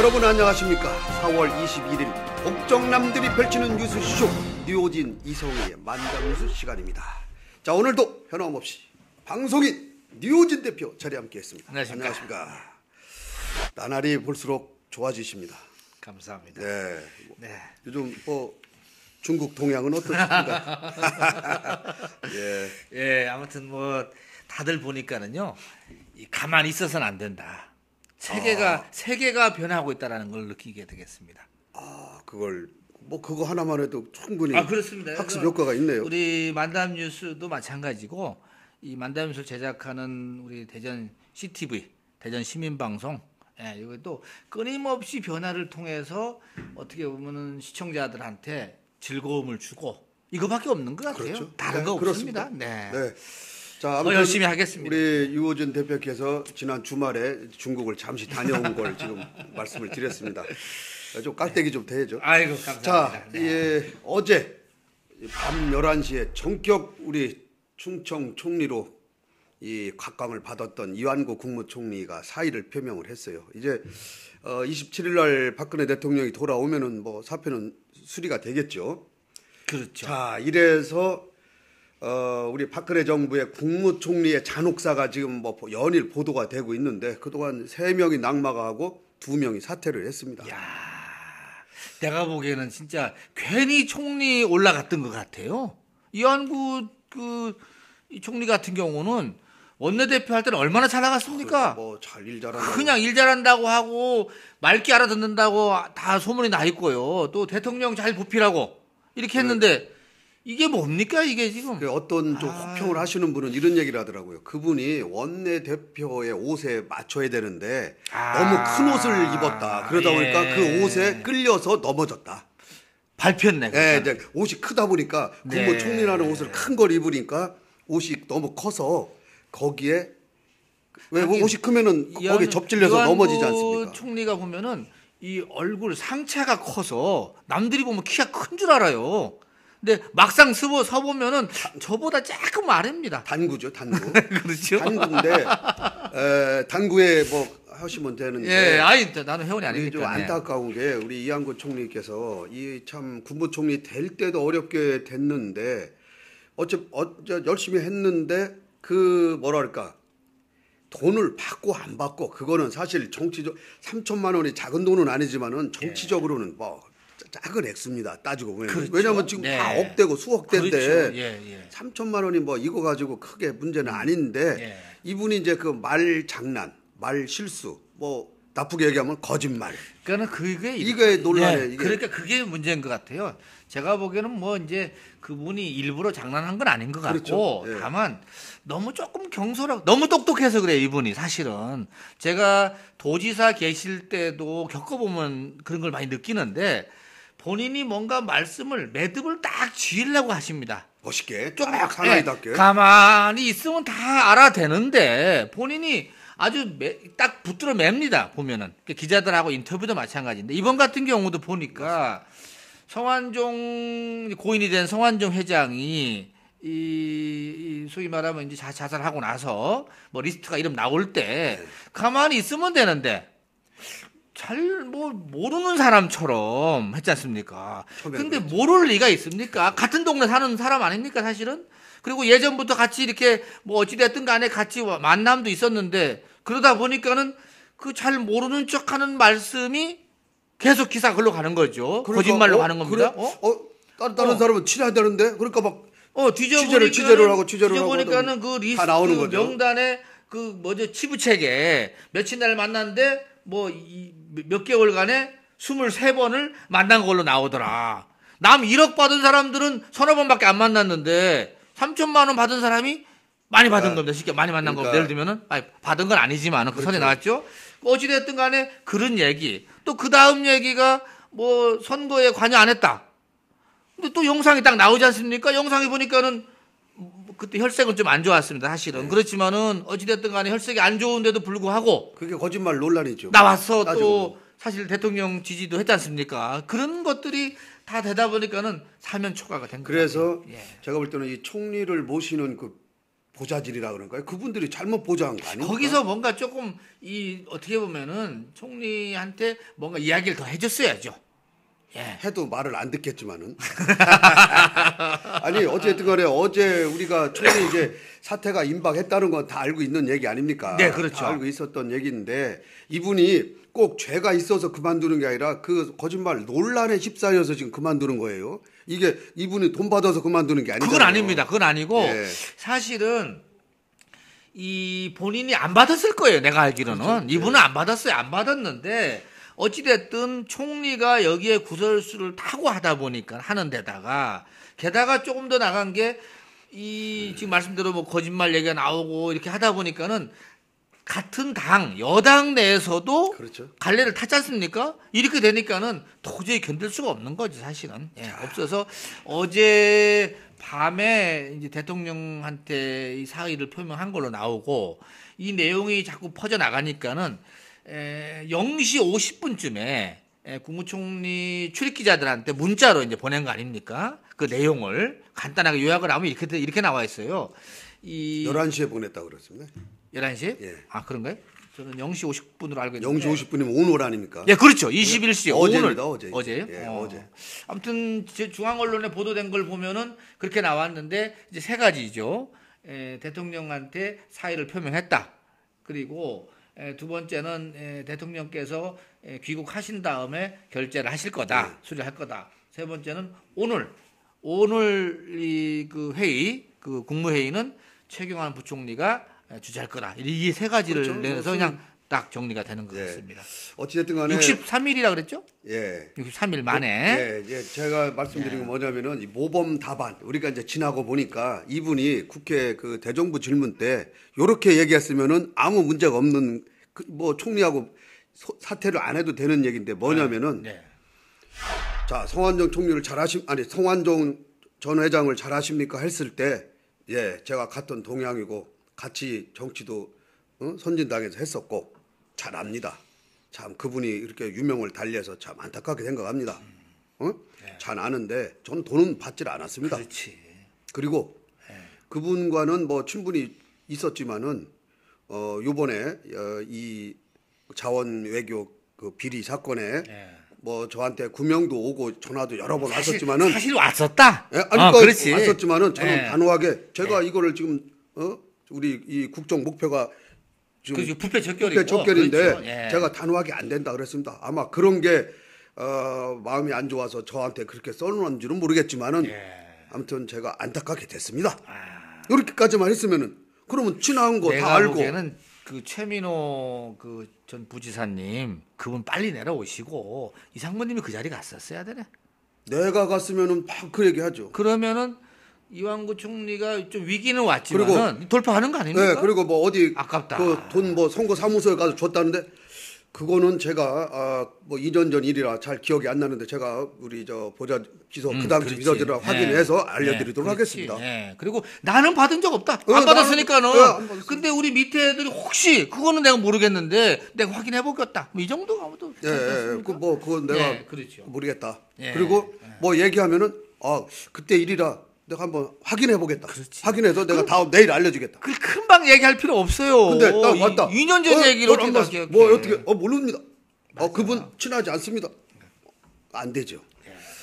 여러분 안녕하십니까. 4월 21일 복정남들이 펼치는 뉴스쇼 뉴오진 이성희의 만담뉴스 시간입니다. 자, 오늘도 변함없이 방송인 뉴오진 대표 자리에 함께했습니다. 안녕하십니까. 나날이 볼수록 좋아지십니다. 감사합니다. 네. 네. 요즘 중국 동향은 어떠십니까? 예, 아무튼 다들 보니까는요, 가만히 있어서는 안 된다. 세계가 변하고 있다라는 걸 느끼게 되겠습니다. 그걸 그거 하나만 해도 충분히 그렇습니다. 학습 효과가 있네요. 우리 만담 뉴스도 마찬가지고, 이 만담 뉴스를 제작하는 우리 대전 CTV, 대전 시민방송, 이것도 끊임없이 변화를 통해서 어떻게 보면은 시청자들한테 즐거움을 주고 이거밖에 없는 것 같아요. 그렇죠. 다른 거 없습니다. 네. 네. 자, 더 열심히 하겠습니다. 우리 유호진 대표께서 지난 주말에 중국을 잠시 다녀온 걸 지금 말씀을 드렸습니다. 좀 깍대기 좀 대죠. 아이고, 감사합니다. 자, 네. 어제 밤 11시에 전격 우리 충청 총리로 이 각광을 받았던 이완구 국무총리가 사의를 표명을 했어요. 이제 27일 날 박근혜 대통령이 돌아오면은 사표는 수리가 되겠죠. 그렇죠. 자, 이래서 우리 박근혜 정부의 국무총리의 잔혹사가 지금 연일 보도가 되고 있는데 그동안 3명이 낙마하고 2명이 사퇴를 했습니다. 야, 내가 보기에는 진짜 괜히 총리 올라갔던 것 같아요. 이완구 이 총리 같은 경우는 원내대표 할 때는 얼마나 잘 나갔습니까? 잘 일 잘한다고. 그냥 일 잘한다고 하고 맑게 알아듣는다고 다 소문이 나 있고요. 또 대통령 잘 보필하고 이렇게 했는데 이게 뭡니까 이게 지금? 어떤 좀 호평을 하시는 분은 이런 얘기를 하더라고요. 그분이 원내대표의 옷에 맞춰야 되는데 너무 큰 옷을 입었다. 그러다 보니까 그 옷에 끌려서 넘어졌다. 밟혔네. 네, 이제 옷이 크다 보니까 국무총리라는 옷을 큰 걸 입으니까 옷이 너무 커서 거기에 옷이 크면은 거기 접질려서 넘어지지 않습니까? 총리가 보면은 이 얼굴 상체가 커서 남들이 보면 키가 큰 줄 알아요. 근데 막상 서 보면은 저보다 조금 아래입니다. 단구죠, 단구. 그렇죠. 단구인데 단구에 하시면 되는데. 나는 회원이 아니니까. 좀 안타까운 게 우리 이완구 총리께서 이 참 국무총리 될 때도 어렵게 됐는데 어째 열심히 했는데 돈을 받고 안 받고 그거는 사실 정치적 3천만 원이 작은 돈은 아니지만은 정치적으로는 작은 액수입니다. 따지고 보면. 그렇죠. 왜냐하면 지금 다 억대고 수억대인데 그렇죠. 3천만 원이 이거 가지고 크게 문제는 아닌데 이분이 이제 그 말 장난, 말 실수, 나쁘게 얘기하면 거짓말. 그러니까 이게 논란이에요. 이게. 그러니까 그게 문제인 것 같아요. 제가 보기에는 이제 그분이 일부러 장난한 건 아닌 것 같고 그렇죠. 다만 너무 조금 경솔하고 너무 똑똑해서 그래요. 이분이 사실은 제가 도지사 계실 때도 겪어보면 그런 걸 많이 느끼는데 본인이 뭔가 말씀을 매듭을 딱 쥐려고 하십니다. 멋있게 쫙 사나이답게. 가만히 있으면 다 알아대는데 본인이 아주 딱 붙들어 맵니다. 보면은 기자들하고 인터뷰도 마찬가지인데 이번 같은 경우도 보니까 고인이 된 성완종 회장이 이 소위 말하면 이제 자살하고 나서 리스트가 이름 나올 때 가만히 있으면 되는데 잘 모르는 사람처럼 했지 않습니까? 근데 모를 리가 있습니까? 같은 동네 사는 사람 아닙니까 사실은? 그리고 예전부터 같이 이렇게 어찌됐든 간에 같이 만남도 있었는데 그러다 보니까는 그 잘 모르는 척하는 말씀이 계속 기사 글로 가는 거죠. 거짓말로 가는 겁니다. 다른 사람은 친해야 되는데 그러니까 취재를 하고 뒤져보니까는 그 리스트 다 나오는 거죠. 명단에 치부책에 며칠 날 만났는데 몇 개월간에 23번을 만난 걸로 나오더라. 남 1억 받은 사람들은 서너 번밖에 안 만났는데 3천만 원 받은 사람이 많이 받은 겁니다. 쉽게 많이 만난 겁니다. 예를 들면은 받은 건 아니지만 그 선에 나왔죠. 어찌됐든 간에 그런 얘기. 또 그 다음 얘기가 선거에 관여 안 했다. 근데 또 영상이 딱 나오지 않습니까? 영상이 보니까는 그때 혈색은 좀 안 좋았습니다. 사실은. 그렇지만은 어찌됐든 간에 혈색이 안 좋은데도 불구하고 그게 거짓말 논란이죠. 나왔어. 또 사실 대통령 지지도 했지 않습니까? 그런 것들이 다 되다 보니까는 사면 초과가 된 거예요. 그래서 제가 볼 때는 이 총리를 모시는 보좌질이라 그런가요? 그분들이 잘못 보좌한 거 아닙니까? 거기서 뭔가 조금 어떻게 보면은 총리한테 뭔가 이야기를 더 해줬어야죠. 예. 해도 말을 안 듣겠지만은. 아니 어쨌든 간에 어제 우리가 총리 이제 사태가 임박했다는 건 다 알고 있는 얘기 아닙니까? 네, 그렇죠. 다 알고 있었던 얘기인데 이분이 꼭 죄가 있어서 그만두는 게 아니라 그 거짓말 논란에 휩싸여서 지금 그만두는 거예요. 이게 이분이 돈 받아서 그만두는 게 아니잖아요. 그건 아닙니다. 그건 아니고 예. 사실은 이 본인이 안 받았을 거예요. 내가 알기로는 그렇죠. 이분은 안 받았어요. 안 받았는데 어찌됐든 총리가 여기에 구설수를 타고 하다 보니까 하는 데다가 게다가 조금 더 나간 게 이 지금 말씀대로 뭐 거짓말 얘기가 나오고 이렇게 하다 보니까는 같은 당 여당 내에서도 그렇죠. 갈래를 타지 않습니까? 이렇게 되니까는 도저히 견딜 수가 없는 거지 사실은. 예, 없어서 어제 밤에 이제 대통령한테 이 사의를 표명한 걸로 나오고 이 내용이 자꾸 퍼져 나가니까는 0시 50분쯤에 국무총리 출입기자들한테 문자로 이제 보낸 거 아닙니까? 그 내용을 간단하게 요약을 하면 이렇게 나와 있어요. 11시에 보냈다고 그랬습니다. 11시에? 예. 아, 그런가요? 저는 0시 50분으로 알고 있는데. 0시 50분이면 오늘 아닙니까? 예, 그렇죠. 21시 어제입니다, 오늘. 어제. 어제요? 예, 어제. 아무튼 중앙 언론에 보도된 걸 보면은 그렇게 나왔는데 이제 세 가지죠. 대통령한테 사의를 표명했다. 그리고 두 번째는 대통령께서 귀국하신 다음에 결재를 하실 거다. 수리할 거다. 세 번째는 오늘 이 그 회의, 그 국무회의는 최경환 부총리가 주재할 거다. 이 세 가지를 그렇죠. 내서 그냥 딱 정리가 되는 것 예. 같습니다. 어찌됐든 간에 63일이라 그랬죠? 예. 63일 만에. 예, 제가 말씀드린 건 뭐냐면은 이 모범 답안 우리가 이제 지나고 보니까 이분이 국회 그 대정부 질문 때 요렇게 얘기했으면은 아무 문제가 없는 뭐 총리하고 사퇴를 안 해도 되는 얘기인데 뭐냐면은 네. 자, 성완종 총리를 성완종 전 회장을 잘 아십니까 했을 때 예, 제가 같은 동양이고 같이 정치도 선진당에서 했었고 잘 압니다. 참 그분이 이렇게 유명을 달리해서 참 안타깝게 생각합니다. 잘 아는데 저는 돈은 받질 않았습니다. 그렇지. 그리고 그분과는 뭐 충분히 있었지만은 요번에 이 자원 외교 그 비리 사건에 뭐 저한테 구명도 오고 전화도 여러 번 왔었지만은 사실 왔었다. 예? 아니 그렇지. 왔었지만은 저는 예. 단호하게 제가 이거를 지금 우리 이 국정 목표가 지금 그 부패 적결이고 적결인데 그렇죠. 예. 제가 단호하게 안 된다 그랬습니다. 아마 그런 게 마음이 안 좋아서 저한테 그렇게 써놓은지는 모르겠지만은 아무튼 제가 안타깝게 됐습니다. 이렇게까지만 했으면은 그러면 지나간 거 다 내가 알고 보기에는 그 최민호 그 전 부지사님 그분 빨리 내려오시고 이상무님이 그 자리 갔었어야 되네. 내가 갔으면은 막 그 얘기하죠. 그러면은 이완구 총리가 좀 위기는 왔지만은 돌파하는 거 아닙니까? 네, 그리고 뭐 어디 아깝다. 그 돈 뭐 선거 사무소에 가서 줬다는데 그거는 제가 뭐 2년 전 일이라 잘 기억이 안 나는데 제가 우리 저 보좌 비서 그 당시 그렇지. 비서들이랑 확인해서 알려드리도록 그렇지. 하겠습니다. 그리고 나는 받은 적 없다. 안 나는- 받았으니까는. 안 받았습니다. 근데 우리 밑에 애들이 혹시 그거는 내가 모르겠는데 내가 확인해 보겠다. 뭐 이 정도가 아무도 뭐 그건 내가 예, 그렇죠. 모르겠다. 예, 그리고 뭐 얘기하면은 그때 일이라 내가 한번 확인해 보겠다. 확인해서 내가 다음 내일 알려주겠다. 그 금방 얘기할 필요 없어요. 근데 딱 왔다. 2년 전 얘기를 안 어떻게 봤어. 다 기억해. 뭐 어떻게 모릅니다. 그분 친하지 않습니다. 안 되죠.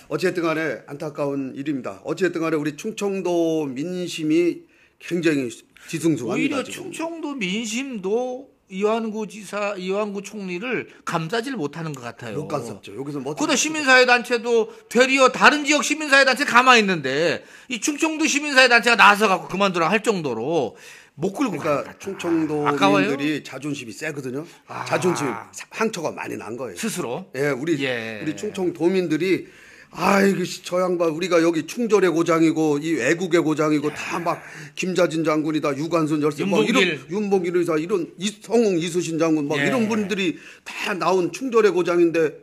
어쨌든 간에 안타까운 일입니다. 어쨌든 간에 우리 충청도 민심이 굉장히 뒤숭숭합니다. 오히려 지금. 충청도 민심도 이완구 총리를 감싸질 못하는 것 같아요. 못 갔었죠. 여기서 뭐 그다 시민사회단체도 되리어 다른 지역 시민사회단체 가만히 있는데 이 충청도 시민사회단체가 나서 갖고 그만두라 할 정도로 못 끌고 가는 것 그러니까 같다. 충청도민들이 자존심이 세거든요. 자존심 상처가 많이 난 거예요. 스스로. 예, 우리 예. 충청도민들이 이거 저 양반 우리가 여기 충절의 고장이고 이 애국의 고장이고 다 막 김자진 장군이다 유관순 열세 막 이런 윤봉길 의사 이런 성웅 이수신 장군 막 이런 분들이 다 나온 충절의 고장인데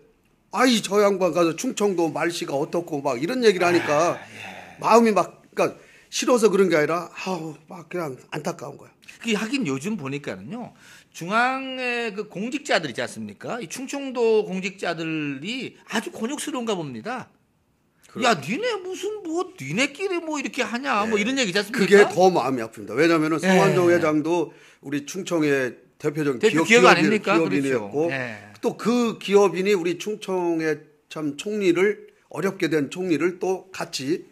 저 양반 가서 충청도 말씨가 어떻고 막 이런 얘기를 하니까 마음이 막 그러니까 싫어서 그런 게 아니라 막 그냥 안타까운 거야. 그 하긴 요즘 보니까는요. 중앙의 그 공직자들 있지 않습니까? 이 충청도 공직자들이 아주 곤욕스러운가 봅니다. 야, 니네 무슨 뭐 니네끼리 뭐 이렇게 하냐 뭐 이런 얘기지 않습니까? 그게 더 마음이 아픕니다. 왜냐하면 예. 성완종 회장도 우리 충청의 대표적인 대표 기업 아닙니까? 기업인이었고 그렇죠. 예. 또 그 기업인이 우리 충청의 참 총리를 어렵게 된 총리를 또 같이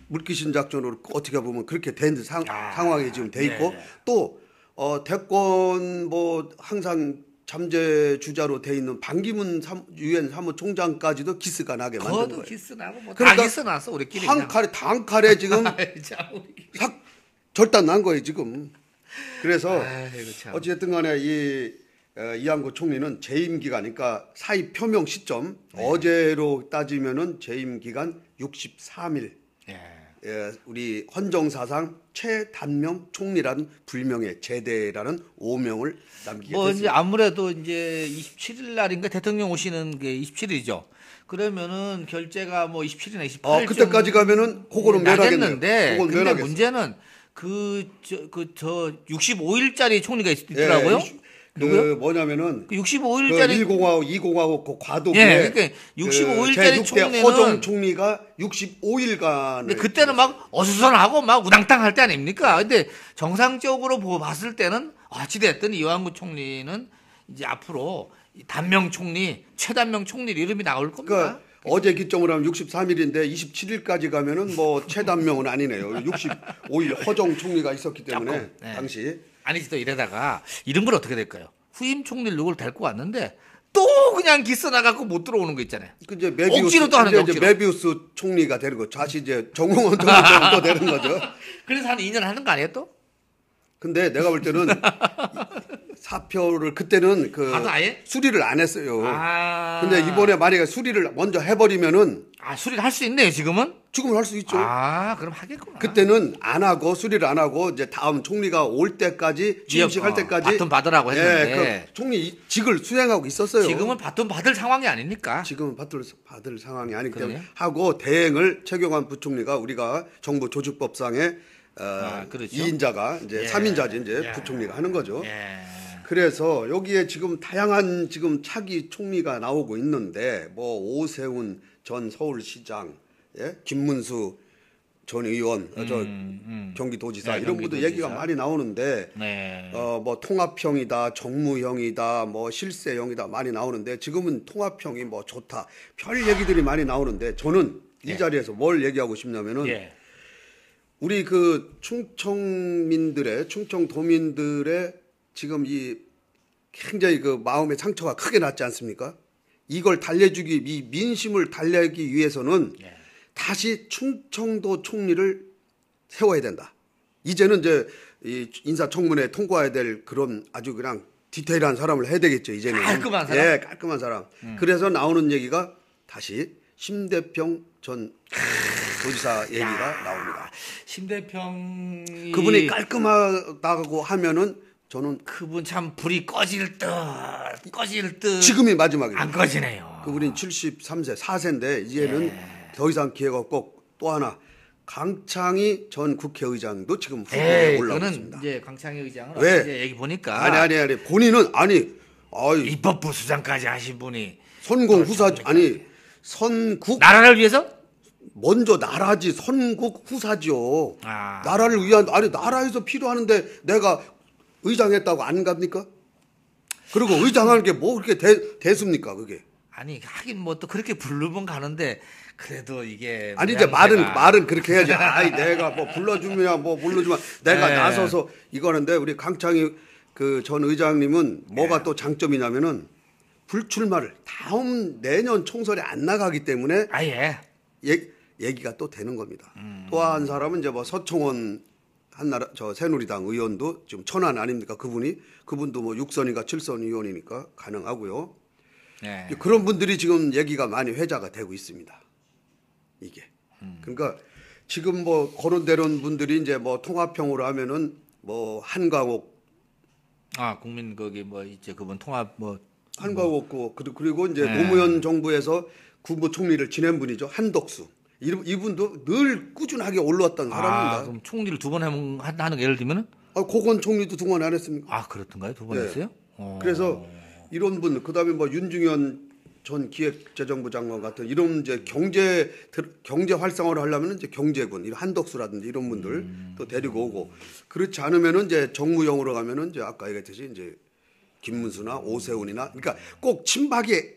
물귀신 작전으로 어떻게 보면 그렇게 된 상황이 지금 돼 있고 네. 또 대권 뭐 항상 잠재 주자로 돼 있는 반기문 유엔 사무총장까지도 기스가 나게 만든 거도 거예요. 기스 나고 뭐 다 그러니까 기스 났어 우리끼리. 한 칼에 단 칼에 지금 참, 우리. 삭 절단 난 거예요 지금. 그래서 아이고, 참. 어쨌든 간에 이 이한구 총리는 재임 기간, 그러니까 사의 표명 시점 어제로 따지면은 재임 기간 63일. 예. 우리 헌정사상 최단명 총리라는 불명예 제대라는 오명을 남기게 뭐 됐습니다. 이제 아무래도 이제 27일 날인가 대통령 오시는 게 27일이죠. 그러면은 결재가 뭐 27일이나 28일 그때까지 가면은 그거는 면하겠네요. 나겠는데 그건 근데 면하겠어요. 문제는 그 65일짜리 총리가 있더라고요. 누구요? 뭐냐면은 그 그 65일짜리 1공화국, 2공화국 그 과도기에 예, 그러니까 65일짜리 총리는 허정 총리가 65일간 근데 그때는 막 어수선하고 막 우당탕 할 때 아닙니까? 근데 정상적으로 봤을 때는 어찌됐든 이완구 총리는 이제 앞으로 이 단명 총리, 최단명 총리 이름이 나올 겁니다. 그러니까 어제 기점으로 하면 63일인데 27일까지 가면은 뭐 최단명은 아니네요. 65일 허정 총리가 있었기 때문에 조금, 네. 당시 아니지 또 이러다가 이런 건 어떻게 될까요? 후임 총리를 누구를 데리고 왔는데 또 그냥 기스 나갖고 못 들어오는 거 있잖아요. 그 이제 메비우스 억지로 또 하는데, 이제 억지로. 메비우스 총리가 되는 거. 다시 이제 정홍원 총리처럼 또 되는 거죠. 그래서 한 2년 하는 거 아니에요 또? 근데 내가 볼 때는 사표를 그때는 그 가도 아예? 수리를 안 했어요. 아. 근데 이번에 만약에 수리를 먼저 해버리면은 수리를 할 수 있네요 지금은? 지금은 할 수 있죠. 그럼 하겠구나. 그때는 안 하고 수리를 안 하고 이제 다음 총리가 올 때까지 취임식 할 때까지 바톤 받으라고 했는데 그 총리 직을 수행하고 있었어요. 지금은 바톤 받을 상황이 아니니까. 지금은 받을 상황이 아니기 때문에 그러네요. 하고 대행을 최경환 부총리가 우리가 정부 조직법상의 그렇죠. 2인자가 이제 예. 3인자지 이제 예. 부총리가 하는 거죠. 예. 그래서 여기에 지금 다양한 지금 차기 총리가 나오고 있는데 뭐 오세훈 전 서울시장, 김문수 전 의원, 경기도지사 네, 이런 분들 경기도지사. 얘기가 많이 나오는데 네. 뭐 통합형이다, 정무형이다, 뭐 실세형이다 많이 나오는데 지금은 통합형이 뭐 좋다 별 얘기들이 많이 나오는데 저는 이 자리에서 뭘 얘기하고 싶냐면은 예. 우리 그 충청도민들의 지금 이 굉장히 그 마음의 상처가 크게 났지 않습니까? 이걸 달래주기, 이 민심을 달래기 위해서는 다시 충청도 총리를 세워야 된다. 이제는 이제 이 인사청문회 통과해야 될 그런 아주 그냥 디테일한 사람을 해야 되겠죠. 이제는 깔끔한 사람? 예, 깔끔한 사람. 그래서 나오는 얘기가 다시 심대평 전 도지사 얘기가 나옵니다. 심대평이 그분이 깔끔하다고 하면은 저는 그분 참 불이 꺼질 듯 지금이 마지막이에요. 안 꺼지네요. 그분이 73세, 4세인데 이제는 더 이상 기회가 없고 또 하나 강창희 전 국회의장도 지금 후보에 올라오고 그거는 있습니다. 이제 강창희 의장은 왜? 어제 얘기 보니까 아니 본인은 입법부 수장까지 하신 분이 선공 후사 아니 선국 나라를 위해서 먼저 나라지 선국 후사죠. 아. 나라를 위한 나라에서 필요하는데 내가 의장했다고 안 갑니까? 그리고 의장하는 게 뭐 그렇게 대수입니까 그게? 아니 하긴 뭐 또 그렇게 부르면 가는데 그래도 이게 아니 이제 모양새가 말은 그렇게 해야지. 내가 뭐 불러주면 뭐 불러주면 내가 네. 나서서 이거는데 우리 강창희 그 전 의장님은 뭐가 또 장점이냐면은 불출마를 다음 내년 총선에 안 나가기 때문에 아예 얘기가 또 되는 겁니다. 또 한 사람은 이제 뭐 서청원 한나라 새누리당 의원도 지금 천안 아닙니까 그분도 뭐 6선인가 7선 의원이니까 가능하고요. 네. 그런 분들이 지금 얘기가 많이 회자가 되고 있습니다. 이게. 그러니까 지금 뭐 거론되는 분들이 이제 뭐 통합형으로 하면은 뭐 한광옥 국민 거기 뭐 이제 그분 통합 뭐 한광옥 그리고 이제 노무현 정부에서 국무총리를 지낸 분이죠. 한덕수. 이분도 늘 꾸준하게 올라왔던 사람입니다. 그럼 총리를 두 번 하는 거 예를 들면은 고건 총리도 2번 안 했습니까? 그렇던가요? 두 번 네. 했어요? 그래서 이런 분 그다음에 뭐 윤중현 전 기획재정부 장관 같은 이런 이제 경제 활성화를 하려면 이제 경제군, 이 한덕수라든지 이런 분들 또 데리고 오고, 그렇지 않으면은 이제 정무용으로 가면은 이제 아까 얘기했듯이 이제 김문수나 오세훈이나, 그러니까 꼭 친박인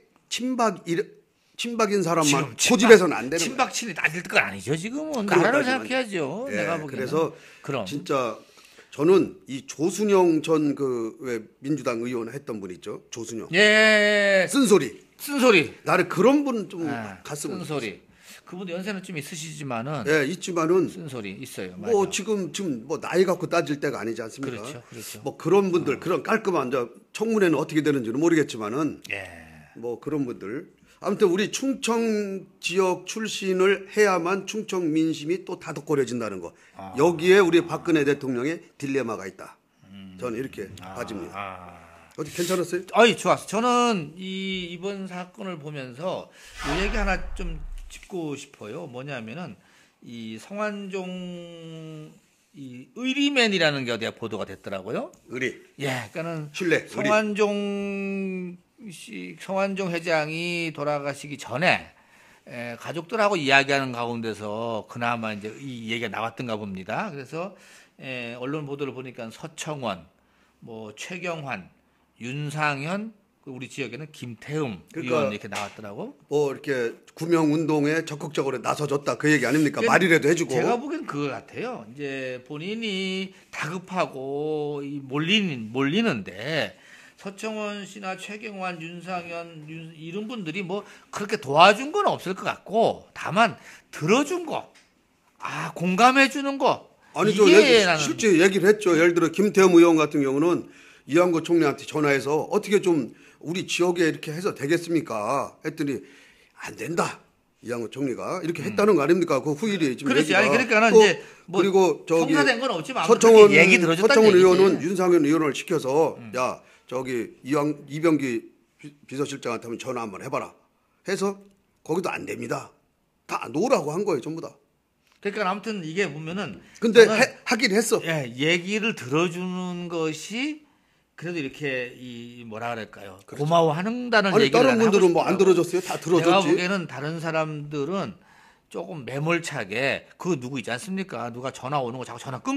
사람만 고집해서는 안 되는 거예요. 친박친이 따질 건 아니죠. 지금은 그건 나라를 따지면 생각해야죠. 예, 내가 보기에는. 그래서 그럼. 진짜 저는 이 조순영 전 그 왜 민주당 의원 했던 분 있죠, 조순영. 예. 쓴소리. 나를 그런 분은 좀 갔으면. 쓴소리. 그분도 연세는 좀 있으시지만은. 예, 있지만은 쓴소리 있어요. 뭐 맞아. 지금 뭐 나이 갖고 따질 때가 아니지 않습니까? 그렇죠. 뭐 그런 분들, 그런 깔끔한 저 청문회는 어떻게 되는지는 모르겠지만은 예. 뭐 그런 분들. 아무튼 우리 충청 지역 출신을 해야만 충청 민심이 또 다독거려진다는 거. 여기에 우리 박근혜 대통령의 딜레마가 있다. 저는 이렇게 봐집니다. 어떻게 괜찮았어요? 아이, 좋았어. 저는 이번 사건을 보면서 이 얘기 하나 좀 짚고 싶어요. 뭐냐면은 이 성완종 이 의리맨이라는 게 어디에 보도가 됐더라고요. 의리. 예, 그러니까는 신뢰. 성완종 회장이 돌아가시기 전에 가족들하고 이야기하는 가운데서 그나마 이제 이 얘기가 나왔던가 봅니다. 그래서 언론 보도를 보니까 서청원, 뭐 최경환, 윤상현, 우리 지역에는 김태흠 그러니까 의원 이렇게 나왔더라고. 뭐 이렇게 구명 운동에 적극적으로 나서줬다 그 얘기 아닙니까? 말이라도 해주고. 제가 보기엔 그거 같아요. 이제 본인이 다급하고 몰리는데 서청원 씨나 최경환, 윤상현 이런 분들이 뭐 그렇게 도와준 건 없을 것 같고, 다만 들어준 거, 공감해 주는 거. 아니 저 실제 얘기를 했죠. 예를 들어 김태흠 의원 같은 경우는 이완구 총리한테 전화해서 어떻게 좀 우리 지역에 이렇게 해서 되겠습니까? 했더니 안 된다. 이완구 총리가 이렇게 했다는 거 아닙니까? 그 후일이 지금 그렇지. 얘기가. 아니 그러니까는 이제 뭐 그리고 저기 성사된 건 없지만 서청원 얘기 들어줬다는 서청원 얘기지. 의원은 윤상현 의원을 시켜서 야 저기 이병기 비서실장한테 한번 전화 한번 해봐라. 해서 거기도 안 됩니다. 다 놓으라고 한 거예요, 전부 다. 그러니까 아무튼 이게 보면은. 근데 하긴 했어. 예, 얘기를 들어주는 것이 그래도 이렇게 뭐라 그럴까요? 그렇죠. 고마워한다는 아니 얘기를 다른 분들은 뭐 안 들어줬어요? 다 들어줬지. 내가 보기에는 다른 사람들은 조금 매몰차게 그 누구 있지 않습니까? 누가 전화 오는 거 자꾸 전화 안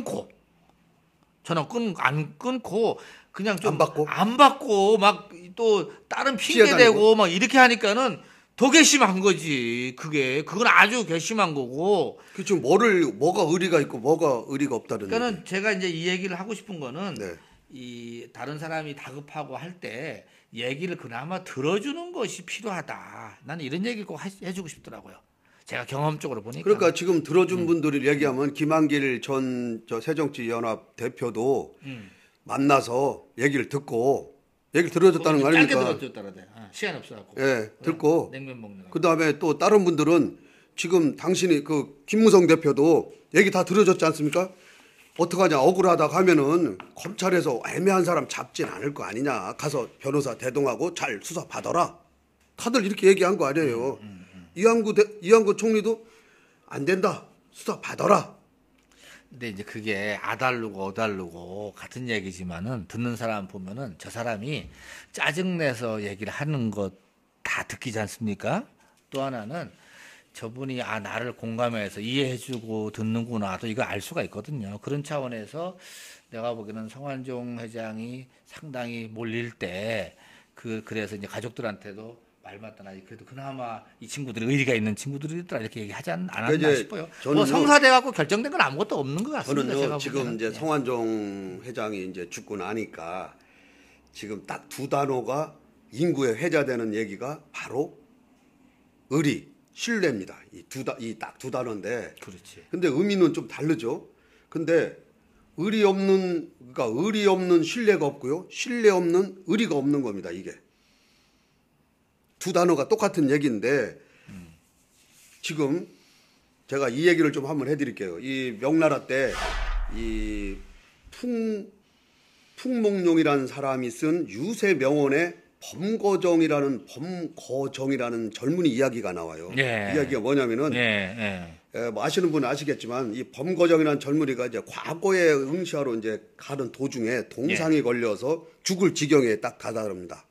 끊고 그냥 좀 안 받고 막 또 다른 핑계 대고 막 이렇게 하니까는 더 괘씸한 거지. 그건 아주 괘씸한 거고. 그 지금 뭐가 의리가 있고 뭐가 의리가 없다는. 그러니까는 얘기. 제가 이제 이 얘기를 하고 싶은 거는 네. 이 다른 사람이 다급하고 할 때 얘기를 그나마 들어주는 것이 필요하다. 나는 이런 얘기를 꼭 해주고 싶더라고요. 제가 경험적으로 보니까. 그러니까 지금 들어준 분들을 얘기하면 김한길 전 새정치연합 대표도 만나서 얘기를 들어줬다는 거 아닙니까? 짧게 들어줬다는데 시간 없어갖고. 예, 듣고. 냉면 먹는 거. 그 다음에 또 다른 분들은 지금 당신이 그 김무성 대표도 얘기 다 들어줬지 않습니까? 어떡하냐 억울하다고 하면은 검찰에서 애매한 사람 잡진 않을 거 아니냐, 가서 변호사 대동하고 잘 수사 받아라. 다들 이렇게 얘기한 거 아니에요. 이완구 총리도 안 된다, 수사 받아라. 근데 이제 그게 아달르고 어달르고 같은 얘기지만은 듣는 사람 보면은 저 사람이 짜증내서 얘기를 하는 것 다 듣기지 않습니까? 또 하나는 저분이 나를 공감해서 이해해주고 듣는구나 또 이거 알 수가 있거든요. 그런 차원에서 내가 보기에는 성완종 회장이 상당히 몰릴 때 그래서 이제 가족들한테도 말 맞다나 그래도 그나마 이 친구들이 의리가 있는 친구들이더라 이렇게 얘기하지 않았나 싶어요. 뭐 성사돼 갖고 결정된 건 아무것도 없는 것 같습니다. 저는 지금 이제 성완종 회장이 이제 죽고 나니까 지금 딱 두 단어가 인구에 회자되는 얘기가 바로 의리, 신뢰입니다. 이 딱 두 단어인데. 그렇지. 근데 의미는 좀 다르죠. 근데 의리 없는 신뢰가 없고요, 신뢰 없는 의리가 없는 겁니다. 이게 두 단어가 똑같은 얘기인데 지금 제가 이 얘기를 좀 한번 해드릴게요. 이 명나라 때 이 풍목룡이라는 사람이 쓴 유세 명언에 범거정이라는 젊은이 이야기가 나와요. 예. 이야기가 뭐냐면은 뭐 아시는 분은 아시겠지만 이 범거정이라는 젊은이가 이제 과거에 응시하러 이제 가는 도중에 동상이 걸려서 죽을 지경에 딱 다다릅니다.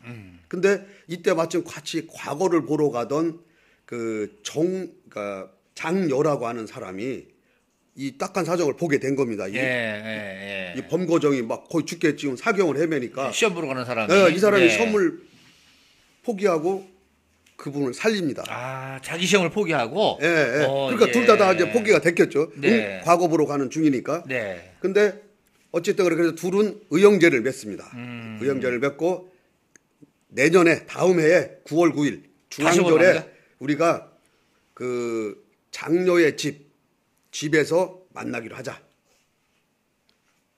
근데 이때 마침 같이 과거를 보러 가던 그러니까 장여라고 하는 사람이 이 딱한 사정을 보게 된 겁니다. 이 범거정이 막 거의 죽게 지금 사경을 헤매니까 시험 보러 가는 사람이 이 사람이 시험을 포기하고 그분을 살립니다. 아, 자기 시험을 포기하고. 그러니까 둘 다 이제 포기가 됐겠죠. 네. 과거 보러 가는 중이니까. 네. 근데 어쨌든 그래서 둘은 의형제를 맺습니다. 의형제를 맺고 내년에 다음 해에 9월 9일 중앙절에 우리가 그 장녀의 집에서 만나기로 하자.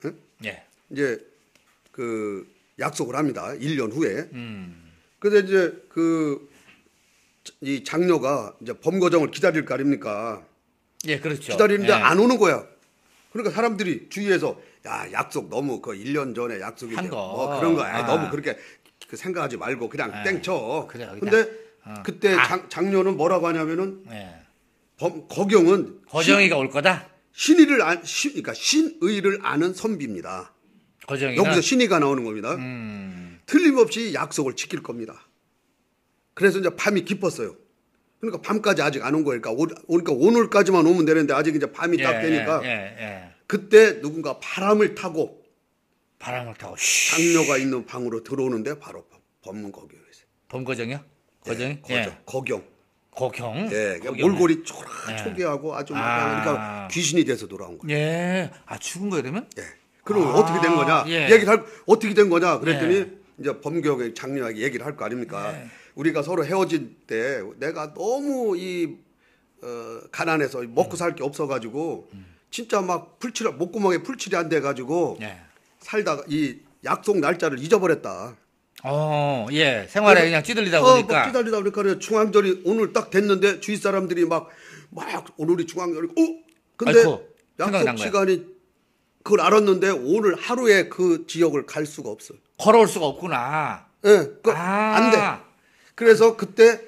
응? 예. 이제 그 약속을 합니다. 1년 후에. 근데 이제 이 장녀가 이제 범거정을 기다릴 거 아닙니까? 예, 그렇죠. 기다리는데 안 오는 거야. 그러니까 사람들이 주위에서 야, 약속 너무 그 1년 전에 약속이 한 거. 뭐 그런 거야. 너무 그렇게 그 생각하지 말고 그냥 땡쳐. 그래, 근데 그때 장녀는 뭐라고 하냐면은 거경은 거정이가 올 거다. 그러니까 신의를 아는 선비입니다. 거정이가 여기서 신의가 나오는 겁니다. 틀림없이 약속을 지킬 겁니다. 그래서 이제 밤이 깊었어요. 그러니까 밤까지 아직 안 온 거예요. 그러니까 오늘까지만 오면 되는데 아직 이제 밤이 딱 되니까 그때 누군가 바람을 타고 장녀가 있는 방으로 들어오는데 바로 범거경이었어요. 범거정이요? 거정이? 거경. 거경. 예, 몰골이 초라초기하고 아주 그러니까 귀신이 돼서 돌아온 거예요. 예. 아, 죽은 거예요, 그러면? 예. 그럼 어떻게 된 거냐? 어떻게 된 거냐? 그랬더니 이제 범거경이 장녀에게 얘기를 할 거 아닙니까? 우리가 서로 헤어질 때 내가 너무 가난해서 먹고 살 게 없어가지고 진짜 막 목구멍에 풀칠이 안 돼가지고 살다가 이 약속 날짜를 잊어버렸다. 생활에 그냥 찌들리다 보니까. 막 찌들리다 보니까 중앙절이 오늘 딱 됐는데 주위 사람들이 막 오늘이 중앙절이 근데 아이고, 약속 시간이 그걸 알았는데 오늘 하루에 그 지역을 갈 수가 없어요. 걸어올 수가 없구나. 안 돼. 그래서 그때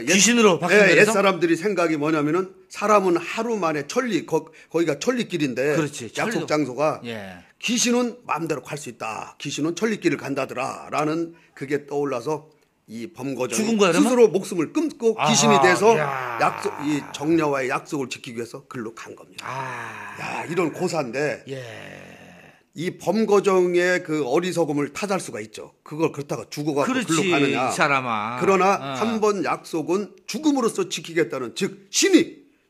귀신으로 바뀐 옛 사람들이 생각이 뭐냐면은 사람은 하루 만에 거기가 천리길인데 그렇지, 약속 장소가 귀신은 마음대로 갈 수 있다. 귀신은 천리길을 간다더라라는 그게 떠올라서 이 범거정이 스스로 목숨을 끊고 귀신이 돼서 이 정녀와의 약속을 지키기 위해서 글로 간 겁니다. 야, 이런 고사인데 이 범거정의 그 어리석음을 탓할 수가 있죠. 그걸 그렇다가 죽어가고 글로 가느냐. 이 사람아. 그러나 한 번 약속은 죽음으로써 지키겠다는, 즉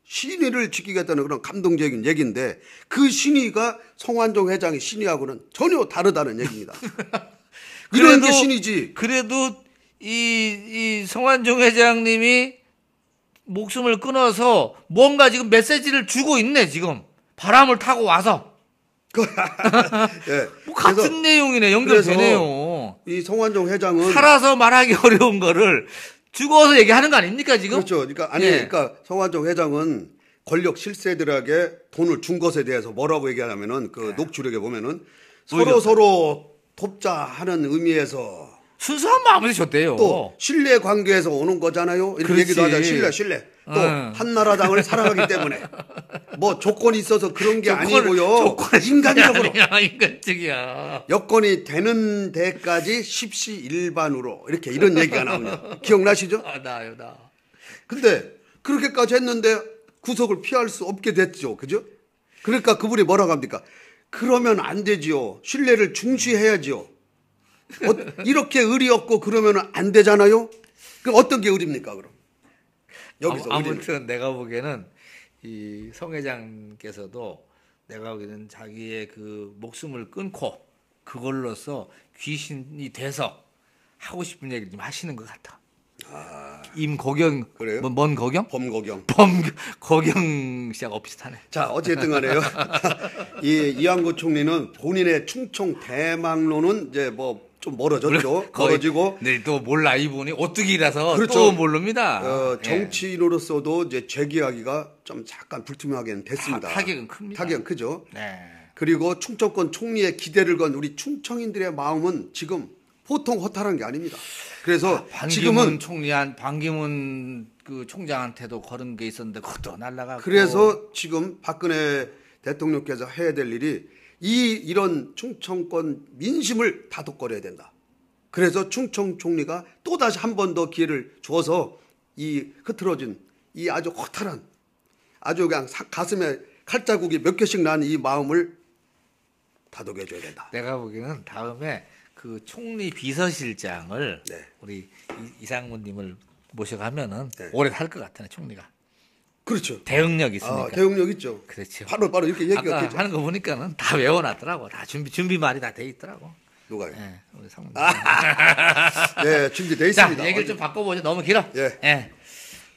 신의를 지키겠다는 그런 감동적인 얘기인데 그 신의가 성완종 회장의 신의하고는 전혀 다르다는 얘기입니다. 이런 게 신이지. 그래도 이 성완종 회장님이 목숨을 끊어서 뭔가 지금 메시지를 주고 있네. 지금 바람을 타고 와서. 뭐 같은 내용이네. 연결되네요. 이 성완종 회장은 살아서 말하기 어려운 거를 죽어서 얘기하는 거 아닙니까 지금? 그렇죠. 그러니까 성완종 회장은 권력 실세들에게 돈을 준 것에 대해서 뭐라고 얘기하냐면은 그 녹취록에 보면은 서로 돕자 하는 의미에서 순수한 마음에서 줬대요. 또 신뢰 관계에서 오는 거잖아요. 이렇게 얘기도 하잖아요. 신뢰. 또 한나라당을 사랑하기 때문에 뭐 조건이 있어서 그런 게 아니고요. 인간적으로. 인간적이야. 여건이 되는 데까지 십시일반으로 이런 얘기가 나옵니다. 기억나시죠? 나요. 근데 그렇게까지 했는데 구속을 피할 수 없게 됐죠. 그죠? 그러니까 그분이 뭐라고 합니까? 그러면 안 되지요. 신뢰를 중시해야지요. 이렇게 의리 없고 그러면 안 되잖아요. 그럼 어떤 게 의리입니까? 그럼 여기서 아무튼 내가 보기에는 이 성 회장께서도 내가 보기에는 자기의 그 목숨을 끊고 그걸로써 귀신이 돼서 하고 싶은 얘기를 좀 하시는 것 같아. 임거경 그래요? 뭔 거경? 범거경 씨하고 비슷하네. 자, 어쨌든 간에요. 이완구 총리는 본인의 충청 대망론은 이제 뭐 좀 멀어졌죠. 멀어지고. 네, 또 몰라 이분이 오뚜기라서 그렇죠. 또 모릅니다. 정치인으로서도 이제 재기하기가 좀 잠깐 불투명하게 됐습니다. 타격은 큽니다. 타격은 크죠. 네. 그리고 충청권 총리의 기대를 건 우리 충청인들의 마음은 지금 보통 허탈한 게 아닙니다. 그래서 반기문 총리한 반기문 그 총장한테도 걸은 게 있었는데 그것도 날라가고. 그래서 지금 박근혜 대통령께서 해야 될 일이 이런 충청권 민심을 다독거려야 된다. 그래서 충청 총리가 또 다시 한 번 더 기회를 주어서 이 흐트러진 이 아주 허탈한 아주 그냥 가슴에 칼자국이 몇 개씩 난 이 마음을 다독여줘야 된다. 내가 보기에는 다음에 그 총리 비서실장을 네. 우리 이상무님을 모셔가면은 네. 오래 살 것 같아요, 총리가. 그렇죠. 대응력 있으니까. 대응력 있죠. 그렇죠. 바로 이렇게 얘기가 아까 되죠. 하는 거 보니까는 다 외워놨더라고. 다 준비 말이 다 돼 있더라고. 누가요? 예, 우리 상무님. 네, 준비돼 자, 있습니다. 얘기를 좀 바꿔보죠. 너무 길어. 예.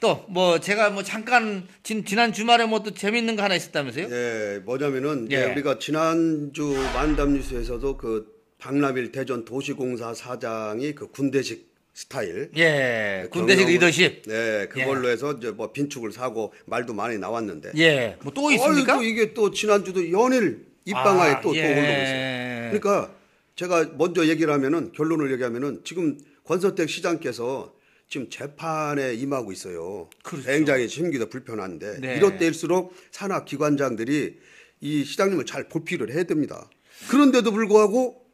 또 뭐 제가 뭐 잠깐 지난 주말에 뭐 또 재밌는 거 하나 있었다면서요? 예, 뭐냐면은 이제 예. 우리가 지난주 만담 뉴스에서도 그 박남일 대전 도시공사 사장이 그 군대식 스타일 예, 군대식 경영을- 리더십. 네, 그걸로 해서 이제 뭐 빈축을 사고 말도 많이 나왔는데. 예, 뭐 또 있습니까? 또 이게 또 지난주도 연일 입방아에 또 예. 오르고 있어요. 그러니까 제가 먼저 얘기를 하면은 결론을 얘기하면은 지금 권선택 시장께서 지금 재판에 임하고 있어요. 그렇죠. 굉장히 심기도 불편한데 네. 이럴 때일수록 산하 기관장들이 이 시장님을 잘 볼필을 해야 됩니다. 그런데도 불구하고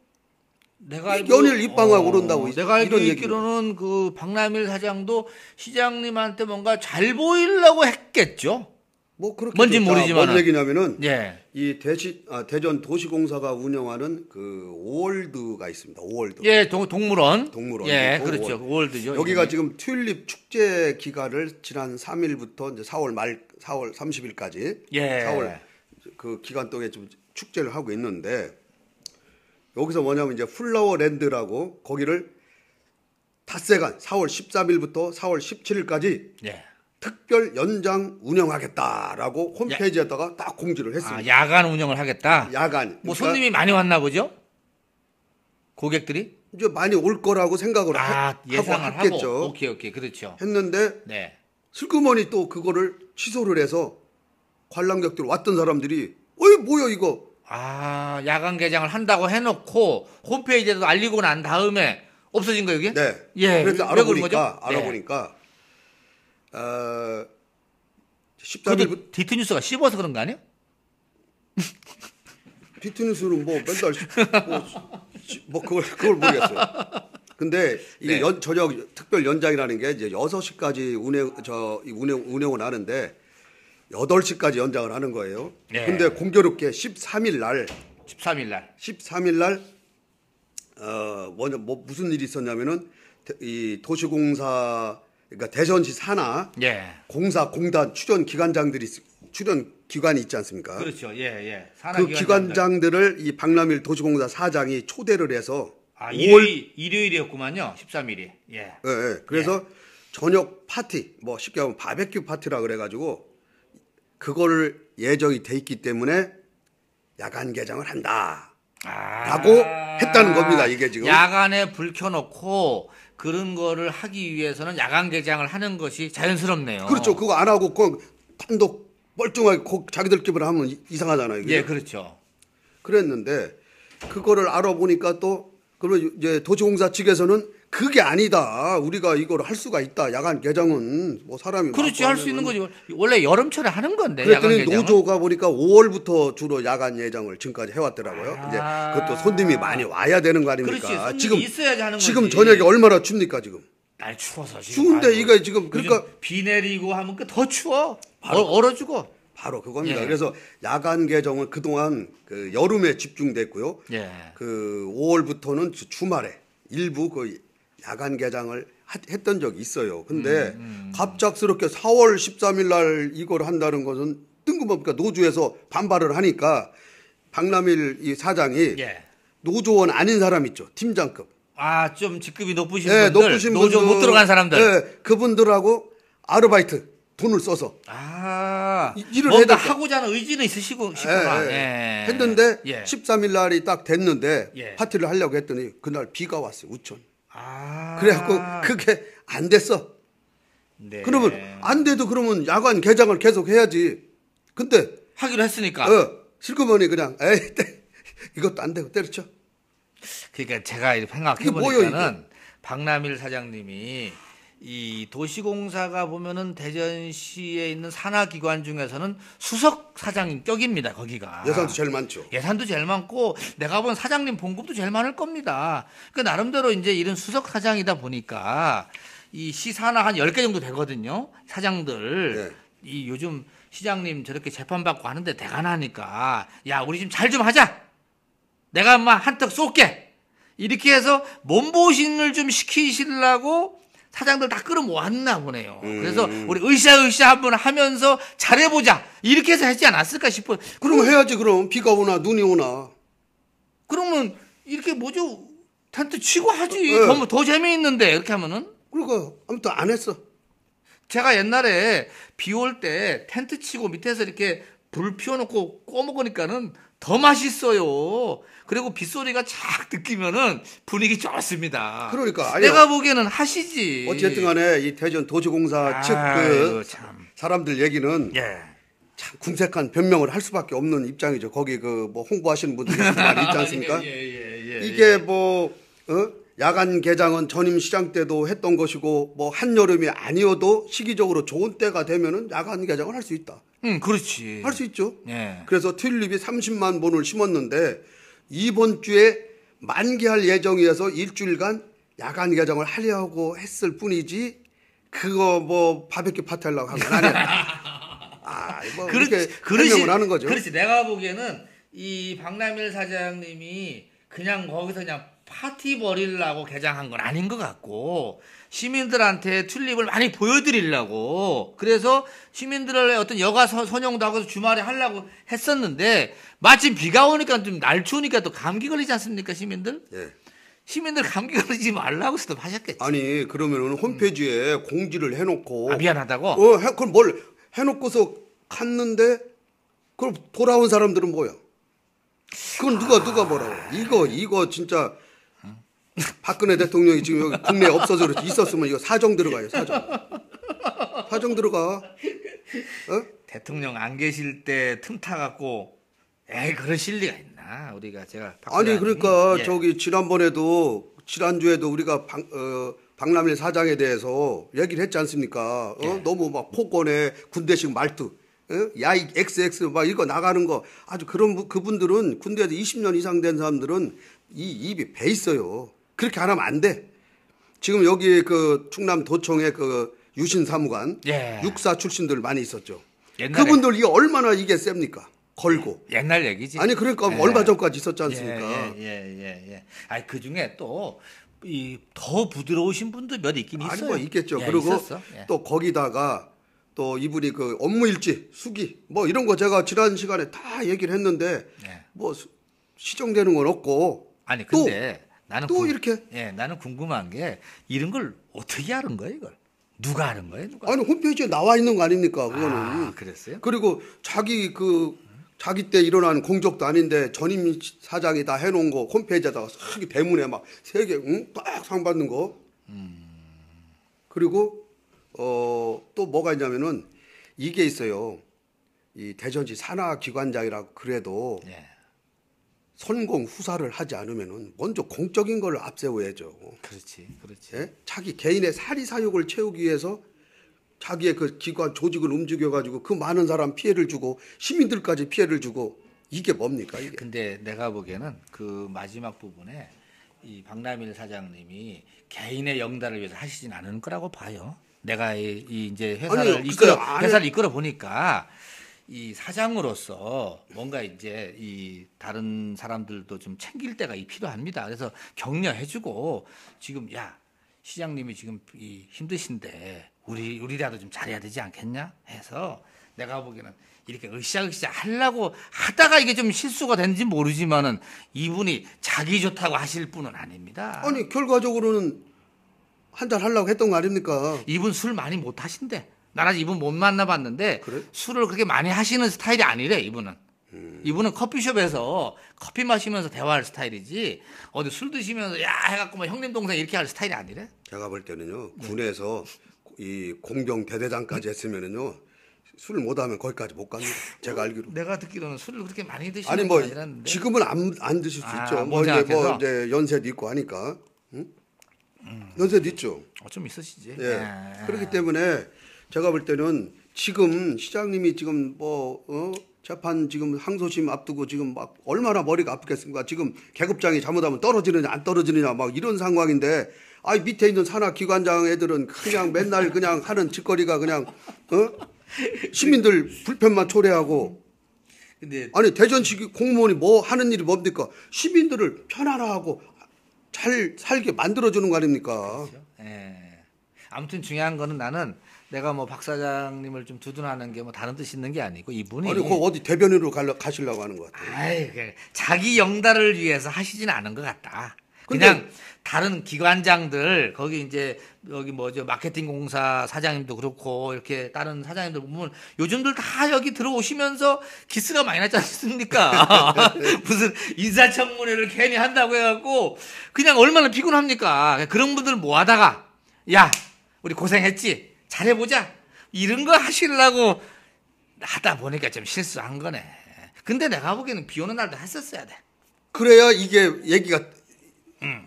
내가 연일 입방아 오른다고 내가 이런 알기로는 그 박남일 사장도 시장님한테 뭔가 잘 보이려고 했겠죠. 뭐 그렇게 뭔진 모르지만은. 뭔 얘기냐면은 예. 이 대전 도시공사가 운영하는 그 오월드가 있습니다. 오월드. 예, 동물원. 동물원. 예, 오월드. 그렇죠. 오월드죠. 여기가 이름이. 지금 튤립 축제 기간을 지난 3일부터 이제 4월 30일까지 예. 4월 그 기간 동안에 좀 축제를 하고 있는데 여기서 뭐냐면 이제 플라워랜드라고 거기를 닷새간 4월 13일부터 4월 17일까지 예. 특별 연장 운영하겠다라고 홈페이지에다가 딱 공지를 했습니다. 아, 야간 운영을 하겠다. 야간. 뭐 그러니까 손님이 많이 왔나 보죠? 고객들이? 이제 많이 올 거라고 생각을 예상을 하고 했겠죠. 하고. 오케이. 그렇죠. 했는데 네. 슬그머니 또 그거를 취소를 해서 관람객들 왔던 사람들이 어이 뭐야 이거 아, 야간 개장을 한다고 해놓고 홈페이지에도 알리고 난 다음에 없어진 거예요, 이게? 네. 예. 그래서 왜 그런 거죠? 알아보니까 14일부터 그것도 디트뉴스가 씹어서 그런 거 아니에요? 비트뉴스는 뭐 맨날 뭐 그걸 모르겠어요. 근데 이게 네. 저녁 특별 연장이라는 게 이제 6시까지 운영을 하는데 8시까지 연장을 하는 거예요. 네. 근데 공교롭게 13일 날 13일 날. 먼저 뭐 무슨 일이 있었냐면은 이 도시공사 그러니까 대전시 산하 예. 공단 출연 기관이 있지 않습니까? 그렇죠. 예. 그 기관장들을 이 박남일 도시공사 사장이 초대를 해서 아, 일요일이었구만요. 13일이. 예. 예. 그래서 저녁 파티 뭐 쉽게 하면 바베큐 파티라 그래가지고 그거를 예정이 돼 있기 때문에 야간 개장을 한다. 라고 했다는 겁니다, 이게 지금. 야간에 불 켜놓고 그런 거를 하기 위해서는 야간 개장을 하는 것이 자연스럽네요. 그렇죠. 그거 안 하고 그 단독 멀쩡하게 자기들끼리 하면 이상하잖아요. 이게. 예, 그렇죠. 그랬는데 그거를 알아보니까 또 그러면 이제 도시공사 측에서는 그게 아니다. 우리가 이걸 할 수가 있다. 야간 개장은 뭐 사람이 그렇지, 많고 할 수 있는 하면은. 거지. 원래 여름철에 하는 건데. 야간 그랬더니 개장은. 노조가 보니까 5월부터 주로 야간 예정을 지금까지 해왔더라고요. 이제 그것도 손님이 많이 와야 되는 거 아닙니까? 그렇지, 손님이 지금 있어야지 하는 거지. 지금 저녁에 얼마나 춥니까 지금? 날 추워서 지금. 추운데 아이고, 이거 지금 그러니까 요즘 비 내리고 하면 더 추워. 얼어 죽어. 바로 그겁니다. 예. 그래서 야간 개정은 그동안 그 여름에 집중됐고요. 예. 그 5월부터는 주말에 일부 그 야간 개장을 했던 적이 있어요. 근데 갑작스럽게 4월 13일 날 이걸 한다는 것은 뜬금없으니까 노조에서 반발을 하니까 박남일 이 사장이 예. 노조원 아닌 사람 있죠. 팀장급. 아, 좀 직급이 높으신 예, 분들, 높으신 노조 분들, 못 들어간 사람들. 예, 그분들하고 아르바이트 돈을 써서 일을 해야 뭔가 될 거. 하고자 하는 의지는 있으시구나. 예. 했는데 예. 13일 날이 딱 됐는데 예. 파티를 하려고 했더니 그날 비가 왔어요. 우천. 아. 그래갖고 그게 안 됐어. 네. 그러면 안 돼도 그러면 야간 개장을 계속 해야지. 근데 하기로 했으니까. 실크머니 그냥 에이 이것도 안 되고 때려쳐. 그러니까 제가 이렇게 생각해 이게 뭐예요, 보니까는 박남일 사장님이 이 도시공사가 보면은 대전시에 있는 산하기관 중에서는 수석 사장인 격입니다. 거기가 예산도 제일 많죠. 예산도 제일 많고 내가 본 사장님 봉급도 제일 많을 겁니다. 그 나름대로 이제 이런 수석 사장이다 보니까 이 시사나 한 10개 정도 되거든요. 사장들. 이 요즘 시장님 저렇게 재판받고 하는데 대단하니까 야 우리 좀 잘 좀 하자. 내가 막 한턱 쏠게. 이렇게 해서 몸보신을 좀 시키시려고 사장들 다 끌어모았나 보네요. 그래서 우리 으쌰으쌰 한번 하면서 잘해보자. 이렇게 해서 했지 않았을까 싶어요. 그럼 해야지. 그럼 비가 오나 눈이 오나. 그러면 이렇게 뭐죠? 텐트 치고 하지. 네. 더 재미있는데 이렇게 하면은. 그러니까 아무튼 안 했어. 제가 옛날에 비 올 때 텐트 치고 밑에서 이렇게 불 피워놓고 꺼먹으니까는 더 맛있어요. 그리고 빗소리가 착 느끼면은 분위기 좋습니다. 그러니까 아니야. 내가 보기에는 하시지. 어쨌든 간에 이 대전 도시공사 측 아이고, 그 참. 사람들 얘기는 예. 참 궁색한 변명을 할 수밖에 없는 입장이죠. 거기 그 뭐 홍보하시는 분들이 많이 있지 않습니까? 예. 이게 뭐 야간 개장은 전임 시장 때도 했던 것이고 뭐 한여름이 아니어도 시기적으로 좋은 때가 되면은 야간 개장을 할 수 있다. 그렇지. 할 수 있죠. 예. 그래서 튤립이 30만 본을 심었는데 이번 주에 만개할 예정이어서 일주일간 야간 개장을 하려고 했을 뿐이지 그거 뭐 바베큐 파티 하려고 한 건 아니야. 뭐 그렇게 설명을 하는 거죠. 그렇지. 내가 보기에는 이 박남일 사장님이 그냥 거기서 그냥 파티 벌이려고 개장한 건 아닌 것 같고 시민들한테 튤립을 많이 보여드리려고 그래서 시민들의 어떤 여가 선용도 하고 주말에 하려고 했었는데 마침 비가 오니까 좀 날 추우니까 또 감기 걸리지 않습니까 시민들? 예. 시민들 감기 걸리지 말라고 스톱 하셨겠지. 아니 그러면은 홈페이지에 공지를 해놓고 미안하다고? 그럼 뭘 해놓고서 갔는데 그럼 돌아온 사람들은 뭐야? 그건 누가 뭐라고? 이거 진짜 박근혜 대통령이 지금 여기 국내에 없어서 그렇지 있었으면 이거 사정 들어가요. 사정 들어가. 대통령 안 계실 때 틈타 갖고 그러실 리가 있나? 우리가 제가 아니 그러니까 예. 저기 지난주에도 우리가 박남일 사장에 대해서 얘기를 했지 않습니까? 예. 너무 막 폭언에 군대식 말투. 야이 XX 막 이거 나가는 거 아주 그분들은 군대에서 20년 이상 된 사람들은 이 입이 배 있어요. 그렇게 안 하면 안 돼. 지금 여기 그 충남 도청에 그 유신 사무관 예. 육사 출신들 많이 있었죠. 옛날에. 그분들 이게 얼마나 이게 셉니까? 걸고. 옛날 얘기지. 아니 그러니까 예. 얼마 전까지 있었지 않습니까? 예. 아니 그 중에 또 이 더 부드러우신 분도 몇 있긴 있어요. 아니 뭐 있겠죠. 예, 그리고 있었어. 예. 또 거기다가 또 이분이 그 업무일지 수기 뭐 이런 거 제가 지난 시간에 다 얘기를 했는데 예. 뭐 시정되는 건 없고 아니 근데 나는 또 이렇게 나는 궁금한 게 이런 걸 어떻게 하는 거야 이걸? 누가 하는 거예요? 누가? 아니 홈페이지에 나와 있는 거 아닙니까 그거는. 그랬어요? 그리고 자기 때 일어난 공적도 아닌데 전임 사장이 다 해놓은 거 홈페이지에다가 싹 대문에 막 3개 딱 상 받는 거. 그리고 또 뭐가 있냐면은 이게 있어요. 이 대전시 산하기관장이라고 그래도 예. 선공 후사를 하지 않으면은 먼저 공적인 걸 앞세워야죠. 그렇지. 예? 자기 개인의 사리사욕을 채우기 위해서 자기의 그 기관 조직을 움직여가지고 그 많은 사람 피해를 주고 시민들까지 피해를 주고 이게 뭡니까 이게? 근데 내가 보기에는 그 마지막 부분에 이 박남일 사장님이 개인의 영달을 위해서 하시진 않을 거라고 봐요. 내가 이제 회사를 이끌어 보니까 이 사장으로서 뭔가 이제 이 다른 사람들도 좀 챙길 때가 필요합니다. 그래서 격려해주고 지금 야 시장님이 지금 힘드신데 우리라도 좀 잘해야 되지 않겠냐 해서 내가 보기에는 이렇게 으쌰으쌰 하려고 하다가 이게 좀 실수가 됐는지 모르지만은 이분이 자기 좋다고 하실 분은 아닙니다. 아니 결과적으로는 한잔 하려고 했던 거 아닙니까? 이분 술 많이 못 하신대. 난 아직 이분 못 만나봤는데 그래? 술을 그렇게 많이 하시는 스타일이 아니래 이분은. 이분은 커피숍에서 커피 마시면서 대화할 스타일이지 어디 술 드시면서 야 해갖고 뭐 형님 동생 이렇게 할 스타일이 아니래. 제가 볼 때는요 군에서 이 공병 대대장까지 했으면은요 술을 못하면 거기까지 못 갑니다. 제가 알기로. 내가 듣기로는 술을 그렇게 많이 드시는 아니 건 뭐 아니라는데. 지금은 안 드실 수 있죠. 뭔지 알겠어. 이제 연세도 있고 하니까. 응? 연세도 있죠. 좀 있으시지. 예. 그렇기 때문에 제가 볼 때는 지금 시장님이 지금 재판 지금 항소심 앞두고 지금 막 얼마나 머리가 아프겠습니까? 지금 계급장이 잘못하면 떨어지느냐 안 떨어지느냐 막 이런 상황인데 밑에 있는 산하 기관장 애들은 그냥 맨날 그냥 하는 짓거리가 그냥 시민들 불편만 초래하고 근데 아니 대전시 공무원이 뭐 하는 일이 뭡니까? 시민들을 편안하고 잘 살게 만들어주는 거 아닙니까? 예. 아무튼 중요한 거는 나는 내가 뭐 박 사장님을 좀 두둔하는 게 뭐 다른 뜻 있는 게 아니고 이분이 아니 그 어디 대변인으로 가시려고 하는 것 같아요. 아이, 자기 영달을 위해서 하시진 않은 것 같다. 그냥 다른 기관장들 거기 이제 여기 뭐죠 마케팅 공사 사장님도 그렇고 이렇게 다른 사장님들 보면 요즘들 다 여기 들어오시면서 기스가 많이 났지 않습니까? 무슨 인사청문회를 괜히 한다고 해갖고 그냥 얼마나 피곤합니까? 그런 분들 모아다가 야 우리 고생했지 잘해보자 이런 거 하시려고 하다 보니까 좀 실수한 거네. 근데 내가 보기에는 비 오는 날도 했었어야 돼. 그래야 이게 얘기가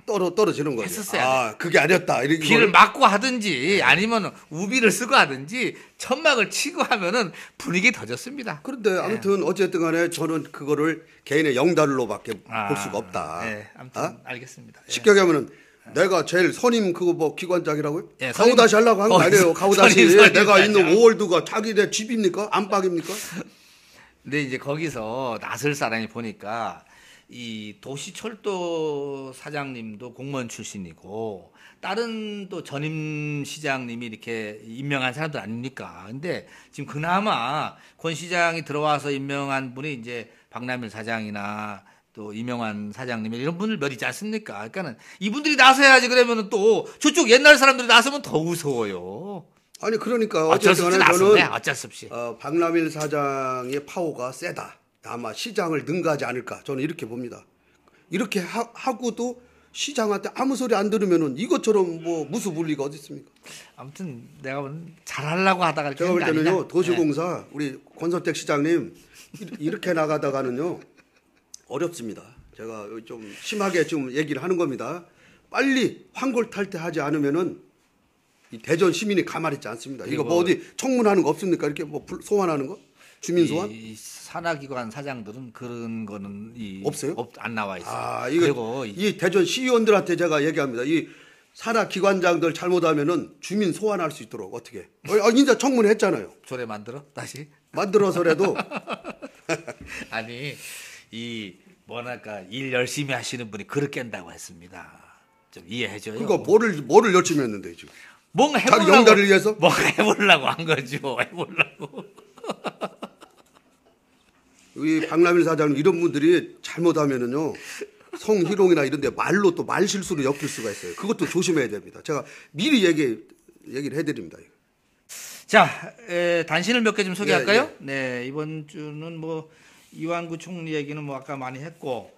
떨어지는 거죠. 했었어야 돼. 그게 아니었다. 이렇게 비를 막고 하든지 아니면 우비를 쓰고 하든지 천막을 치고 하면은 분위기 더 좋습니다. 그런데 아무튼 어쨌든 간에 저는 그거를 개인의 영달로밖에 볼 수가 없다. 네, 아무튼 알겠습니다. 예. 쉽게 얘기하면은 내가 제일 선임 그거 뭐 기관장이라고요? 예, 가오다시 하려고 한 거 아니에요. 가오다시 선임 내가 기관장. 있는 5월드가 자기네 집입니까? 안팎입니까? 근데 이제 거기서 나설 사람이 보니까 이 도시철도 사장님도 공무원 출신이고 다른 또 전임 시장님이 이렇게 임명한 사람들 아닙니까? 근데 지금 그나마 권 시장이 들어와서 임명한 분이 이제 박남일 사장이나 또 이명환 사장님 이런 분들 몇 있지 않습니까? 그러니까는 이분들이 나서야지 그러면은 또 저쪽 옛날 사람들이 나서면 더 무서워요. 아니 그러니까 어쩔 수 어쨌든 없이 간에 나섰네. 저는 어쩔 수 없이. 박남일 사장의 파워가 세다. 아마 시장을 능가하지 않을까. 저는 이렇게 봅니다. 이렇게 하고도 시장한테 아무 소리 안 들으면은 이것처럼 뭐 무수불리가 어디 있습니까? 아무튼 내가 보는 잘하려고 하다가 제가 볼 때는요 아니냐. 도시공사 우리 권선택 시장님 이렇게 나가다가는요 어렵습니다. 제가 좀 심하게 좀 얘기를 하는 겁니다. 빨리 환골탈퇴하지 않으면은 이 대전 시민이 가만히 있지 않습니다. 이거 뭐 어디 청문하는 거 없습니까? 이렇게 뭐 소환하는 거? 주민 소환? 이 산하기관 사장들은 그런 거는 없어요? 안 나와 있어요. 이거 그리고 이 대전 시의원들한테 제가 얘기합니다. 이 산하 기관장들 잘못하면은 주민 소환할 수 있도록 어떻게? 인자 청문했잖아요. 조례 만들어 다시. 만들어서라도 아니 이 뭐랄까 일 열심히 하시는 분이 그릇 깬다고 했습니다. 좀 이해해줘요. 그러니까 뭐를 열심히 했는데 지금. 뭔가 자기 해보려고 영달을 위해서? 뭔가 해보려고 한 거죠. 해보려고. 이 박남일 사장님 이런 분들이 잘못하면은요 성희롱이나 이런데 말로 또 말 실수로 엮일 수가 있어요. 그것도 조심해야 됩니다. 제가 미리 얘기를 해드립니다. 자, 단신을 몇 개 좀 소개할까요? 예. 네, 이번 주는 뭐 이완구 총리 얘기는 뭐 아까 많이 했고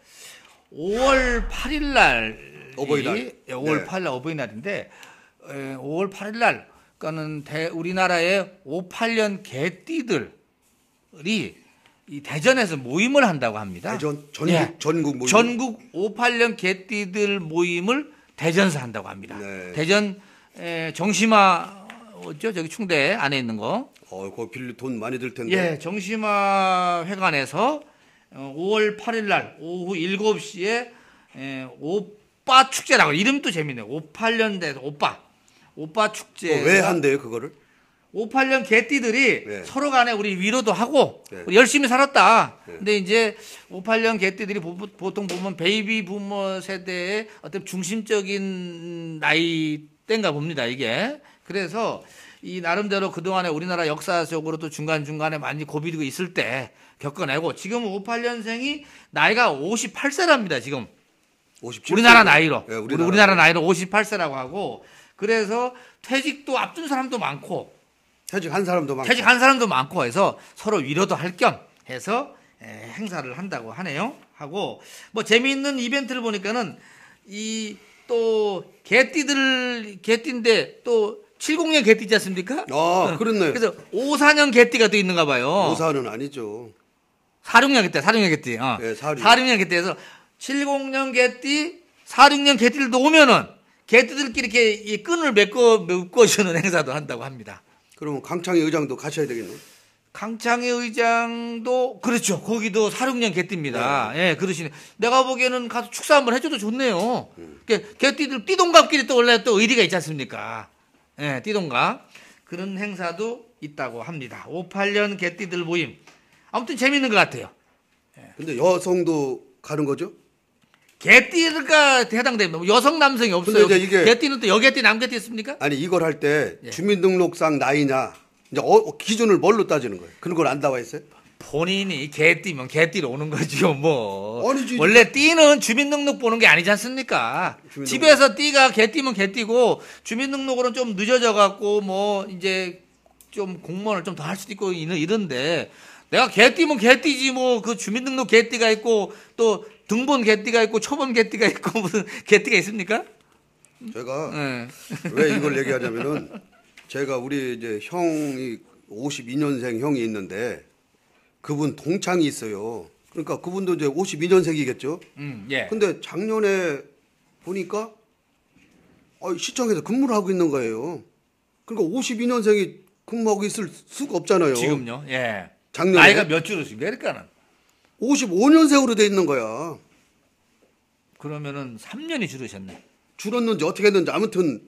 5월 8일 날 어버이날. 5월 8일 날 어버이날인데 5월 8일 날 그러니까는 우리나라의 58년 개띠들이 이 대전에서 모임을 한다고 합니다. 대전 전국 모임. 전국 58년 개띠들 모임을 대전에서 한다고 합니다. 네. 대전 정심화 어죠? 저기 충대 안에 있는 거. 거기 빌리 돈 많이 들 텐데. 예, 정심화 회관에서 5월 8일 날 오후 7시에 오빠 축제라고 이름도 재밌네요. 58년 돼서 오빠 축제. 왜 한대요 그거를? 58년 개띠들이 네. 서로 간에 우리 위로도 하고 네. 우리 열심히 살았다. 네. 근데 이제 58년 개띠들이 보통 보면 베이비 부머 세대의 어떤 중심적인 나이대인가 봅니다, 이게. 그래서 이 나름대로 그동안에 우리나라 역사적으로도 중간중간에 많이 고비도 있을 때 겪어내고 지금 58년생이 나이가 58세랍니다, 지금. 57세. 우리나라 나이로. 네, 우리나라 나이로 58세라고 하고 그래서 퇴직도 앞둔 사람도 많고 퇴직한 사람도 많고. 퇴직한 사람도 많고 해서 서로 위로도 할 겸 해서 행사를 한다고 하네요. 하고 뭐 재미있는 이벤트를 보니까는 이 또 개띠인데 또 70년 개띠지 않습니까? 그렇네. 그래서 54년 개띠가 또 있는가 봐요. 54는 아니죠. 46년 개띠. 네, 46. 46년 개띠에서 70년 개띠, 46년 개띠들도 오면은 개띠들끼리 이렇게 이 끈을 묶어주는 행사도 한다고 합니다. 그러면 강창희 의장도 가셔야 되겠네. 강창희 의장도 그렇죠. 거기도 사륙령 개띠입니다. 예, 그러시네. 내가 보기에는 가서 축사 한번 해줘도 좋네요. 개띠들 띠동갑끼리 또 원래 또 의리가 있지 않습니까? 예, 띠동갑 그런 행사도 있다고 합니다. 58년 개띠들 모임. 아무튼 재밌는 것 같아요. 근데 여성도 가는 거죠? 개띠가 해당됩니다. 여성 남성이 없어요. 근데 이제 이게- 개띠는 또 여개띠 남개띠 있습니까? 아니 이걸 할 때 예. 주민등록상 나이냐 이제 기준을 뭘로 따지는 거예요? 그런 걸 안 나와 있어요? 본인이 개띠면 개띠로 오는 거죠, 뭐. 아니지. 원래 띠는 주민등록 보는 게 아니지 않습니까? 주민등록. 집에서 띠가 개띠면 개띠고 주민등록으로는 좀 늦어져 갖고 뭐 이제 좀 공무원을 좀 더 할 수도 있고 이런데 내가 개띠면 개띠지 뭐 그 주민등록 개띠가 있고 또 등본 개띠가 있고 초본 개띠가 있고 무슨 개띠가 있습니까? 제가 예. 왜 이걸 얘기하냐면은 제가 우리 이제 형이 52년생 형이 있는데 그분 동창이 있어요. 그러니까 그분도 이제 52년생이겠죠. 예. 근데 작년에 보니까 시청에서 근무를 하고 있는 거예요. 그러니까 52년생이 근무하고 있을 수가 없잖아요. 지금요. 예. 작년에 나이가 몇 줄었습니까? 그러니까는 55년생으로 돼 있는 거야. 그러면은 3년이 줄으셨네. 줄었는지 어떻게 했는지 아무튼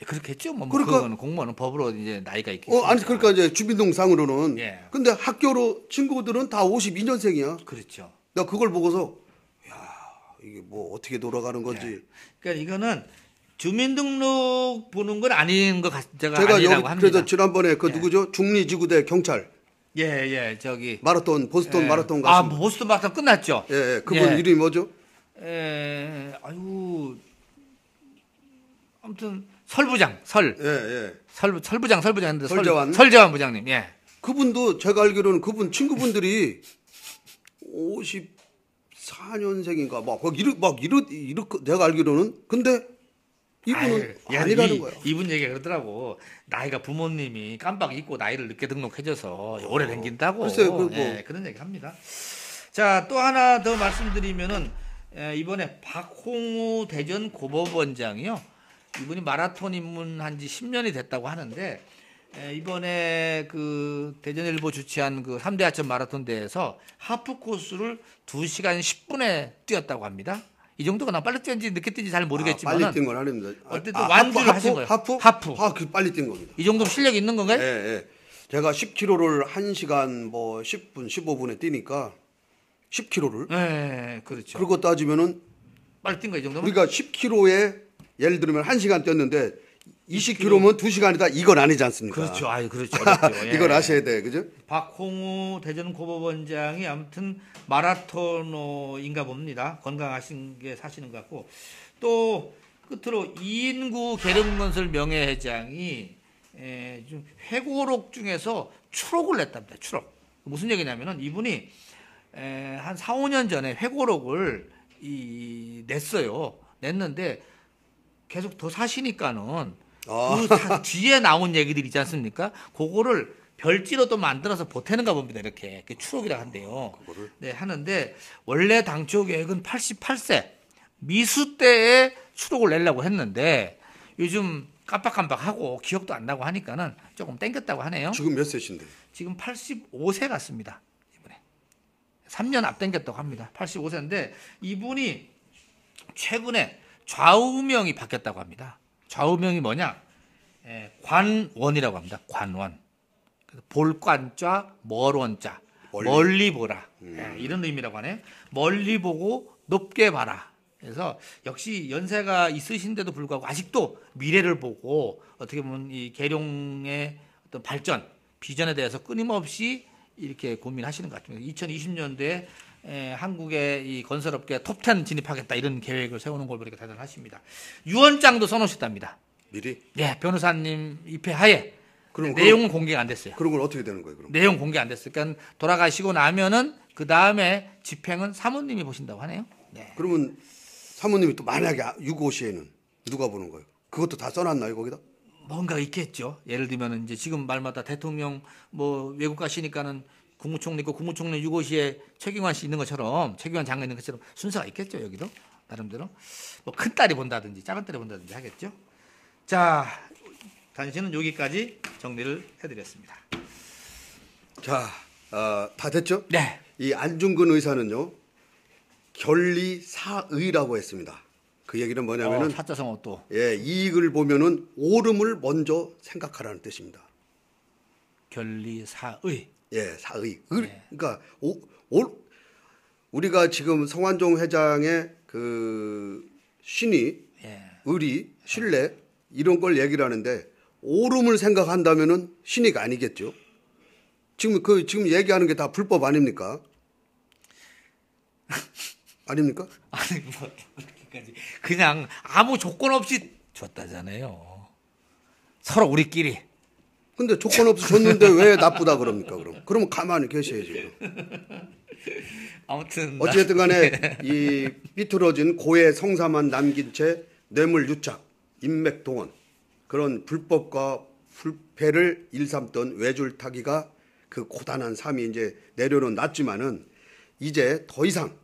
그렇겠죠. 뭐 그러니까- 그거는 공무원은 법으로 이제 나이가 있겠죠. 아니 그러니까 이제 주민등록상으로는 예. 근데 학교로 친구들은 다 52년생이야. 그렇죠. 나 그걸 보고서 야 이게 뭐 어떻게 돌아가는 건지 그러니까 이거는 주민등록 보는 건 아닌 것 제가 제가 아니라고 여기 합니다. 그래서 지난번에 그 예. 누구죠 중리지구대 경찰 예, 저기 마라톤 보스턴 예. 마라톤 아, 가신 뭐 보스턴 마라톤 끝났죠. 예, 그분 예. 이름이 뭐죠? 아유, 아무튼 설부장, 예. 설부장 했는데 설재환? 설재환 부장님, 예. 그분도 제가 알기로는 그분 친구분들이 54년생인가 이렇게 내가 알기로는 근데 이분은 아유, 아니라는 거야. 이분 얘기가 그러더라고. 나이가 부모님이 깜빡 잊고 나이를 늦게 등록해줘서 오래 댕긴다고. 글쎄요, 그거. 예, 그런 얘기 합니다. 자, 또 하나 더 말씀드리면은 이번에 박홍우 대전 고법원장이요. 이분이 마라톤 입문한 지 10년이 됐다고 하는데 이번에 그 대전일보 주최한 그 3대 하천 마라톤 대회에서 하프 코스를 2시간 10분에 뛰었다고 합니다. 이 정도가 나 빨리 뛰었는지 늦게 뛰는지 잘 모르겠지만 빨리 뛴 건 아닙니다. 어쨌든 완주를 하신 거예요. 하프? 하프. 그 빨리 뛴 겁니다. 이 정도 실력이 있는 건가요? 예. 제가 10km를 1시간 뭐 10분, 15분에 뛰니까 10km를 네, 그렇죠. 그러고 따지면은 빨리 뛴 거 이 정도면? 우리가 10km에 예를 들면 1시간 뛰었는데 20km면 2시간이다 이건 아니지 않습니까? 그렇죠. 아유, 그렇죠. 어렵죠. 예. 이걸 아셔야 돼. 그죠? 박홍우 대전 고법원장이 아무튼 마라토너인가 봅니다. 건강하신 게 사시는 것 같고 또 끝으로 이인구 계룡건설 명예회장이 좀 회고록 중에서 추록을 냈답니다. 추록. 무슨 얘기냐면은 이분이 한 4, 5년 전에 회고록을 냈어요. 냈는데 계속 더 사시니까는 뒤에 나온 얘기들 있지 않습니까? 그거를 별지로 또 만들어서 보태는가 봅니다. 이렇게 추록이라 한대요. 네, 하는데 원래 당초 계획은 88세 미수 때에 추록을 내려고 했는데 요즘 깜빡깜빡하고 기억도 안 나고 하니까는 조금 땡겼다고 하네요. 지금 몇 세신데? 지금 85세 같습니다. 이번에 3년 앞당겼다고 합니다. 85세인데 이분이 최근에 좌우명이 바뀌었다고 합니다. 좌우명이 뭐냐? 관원이라고 합니다. 관원. 볼관자, 멀원자. 멀리 보라. 이런 의미라고 하네요. 멀리 보고 높게 봐라. 그래서 역시 연세가 있으신데도 불구하고 아직도 미래를 보고 어떻게 보면 이 계룡의 어떤 발전, 비전에 대해서 끊임없이 이렇게 고민하시는 것 같습니다. 2020년도에 한국의 이 건설업계 톱10 진입하겠다 이런 계획을 세우는 걸 보니까 대단하십니다. 유언장도 써놓으셨답니다. 미리? 네, 변호사님 입회하에. 그럼 내용은 공개가 안 됐어요. 그런 건 어떻게 되는 거예요, 그럼? 내용 공개 안 됐어요. 그러니까 돌아가시고 나면은 그 다음에 집행은 사모님이 보신다고 하네요. 네. 그러면 사모님이 또 만약에 유고 시에는 누가 보는 거예요? 그것도 다 써놨나요, 거기다? 뭔가 있겠죠. 예를 들면 이제 지금 말마다 대통령 뭐 외국 가시니까는 국무총리 있고 국무총리 유고시에 최경환 씨 있는 것처럼 최경환 장관 있는 것처럼 순서가 있겠죠, 여기도. 나름대로 뭐 큰 딸이 본다든지 작은 딸이 본다든지 하겠죠. 자, 단신은 여기까지 정리를 해드렸습니다. 자, 다 됐죠? 네. 이 안중근 의사는요, 결리사의라고 했습니다. 그 얘기는 뭐냐면은 사자성어 또. 예, 이익을 보면은 옳음을 먼저 생각하라는 뜻입니다. 결리사의. 예, 사의. 네. 그러니까 우리가 지금 성완종 회장의 그 신의, 예. 의리, 신뢰 이런 걸 얘기를 하는데 옳음을 생각한다면은 신의가 아니겠죠. 지금 얘기하는 게 다 불법 아닙니까? 아닙니까? 아니 뭐 그렇게까지 그냥 아무 조건 없이 줬다잖아요. 서로 우리끼리. 근데 조건 없이 줬는데 왜 나쁘다 그럽니까? 그러면 가만히 계셔야죠. 아무튼 어쨌든 간에 이 삐뚤어진 고의 성사만 남긴 채 뇌물 유착, 인맥 동원 그런 불법과 불패를 일삼던 외줄타기가 그 고단한 삶이 이제 내려는 났지만은 이제 더 이상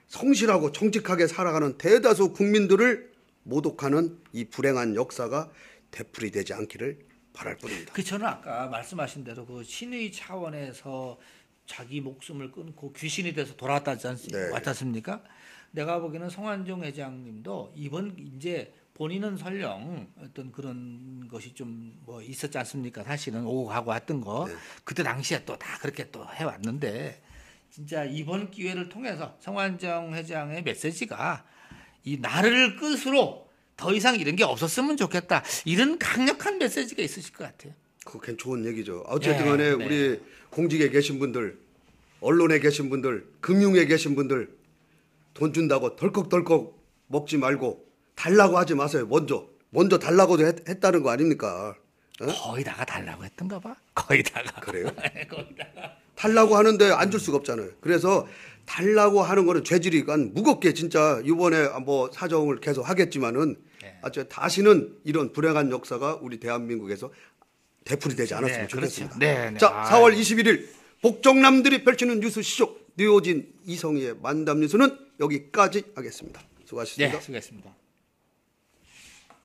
성실하고 정직하게 살아가는 대다수 국민들을 모독하는 이 불행한 역사가 되풀이되지 않기를 바랄 뿐입니다. 그 저는 아까 말씀하신 대로 그 신의 차원에서 자기 목숨을 끊고 귀신이 돼서 돌아왔다지 네. 않습니까? 내가 보기에는 성완종 회장님도 이번 이제 본인은 설령 어떤 그런 것이 좀 뭐 있었지 않습니까? 사실은 오고 가고 왔던 거 네. 그때 당시에 또 다 그렇게 또 해왔는데 진짜 이번 기회를 통해서 성완종 회장의 메시지가 이 나를 끝으로 더 이상 이런 게 없었으면 좋겠다 이런 강력한 메시지가 있으실 것 같아요. 그거 괜히 좋은 얘기죠. 어쨌든 네, 간에 네. 우리 공직에 계신 분들, 언론에 계신 분들, 금융에 계신 분들 돈 준다고 덜컥덜컥 먹지 말고 달라고 하지 마세요. 먼저 달라고도 했다는 거 아닙니까? 어? 거의 다가 달라고 했던가 봐. 거의 다가. 그래요? 거의 다가. 달라고 하는데 안 줄 수가 없잖아요. 그래서 달라고 하는 거는 죄질이 무겁게 진짜 이번에 뭐 사정을 계속 하겠지만은 다시는 이런 불행한 역사가 우리 대한민국에서 되풀이되지 않았으면 네, 좋겠습니다. 그렇죠. 네, 네. 자, 4월 21일 복정남들이 펼치는 뉴스 시조 뉴오진 이성희의 만담 뉴스는 여기까지 하겠습니다. 수고하셨습니다. 네, 수고했습니다.